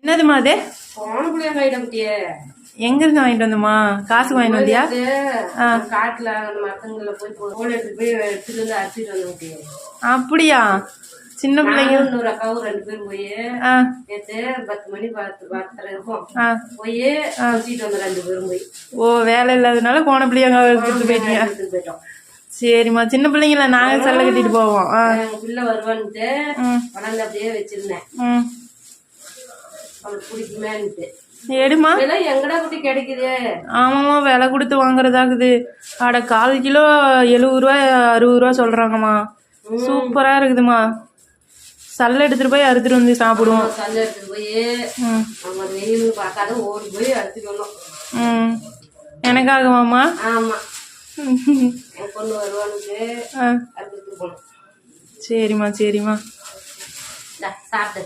என்னதுமா அது? எங்கிருந்து வாங்கிட்டு வந்தோமா? காசுக்கு வாங்கிட்டு வந்தியா? காட்டுல மரத்துங்கள போய் எடுத்துட்டு வந்து அடிச்சுட்டு வந்து. அப்படியா? சின்ன பிள்ளைங்க 100 அக்காவும் 2 பேரும் போய் நேற்று 10 மணி 10:30 இருக்கும் போய் வச்சுட்டு வந்து 2 பேரும் போய். ஓ, வேலை இல்லாதனால போன பிள்ளைங்க எடுத்துட்டு போயிட்டீங்க. போயிட்டோம். சரிம்மா, சின்ன பிள்ளைங்கள நாங்க செல்ல கட்டிட்டு போவோம். பிள்ளை வருவான்ட்டு பணம் அப்படியே வச்சிருந்தேன். அவளுக்கு பிடிக்குமேன்ட்டு. எடுமா, எங்கடா குட்டி கிடைக்குது? ஆமாம்மா, விலை கொடுத்து வாங்குறதாக்குது. அட 1/4 கிலோ 70 ரூபா 60 ரூபா சொல்றாங்கம்மா. சூப்பரா இருக்குதுமா. சல்ல எடுத்துட்டு போய் அறுத்துட்டு வந்து சாப்பிடுவோம். சல்ல எடுத்துட்டு போய் வெயில் பார்க்காத ஓடி போய் அறுத்துட்டு வந்தோம். எனக்காகவாம்மா? ஆமா, என் பொண்ணு வருவானுக்கு அறுத்துட்டு போனோம். சரிம்மா, சரிம்மா, சாப்பிட்டு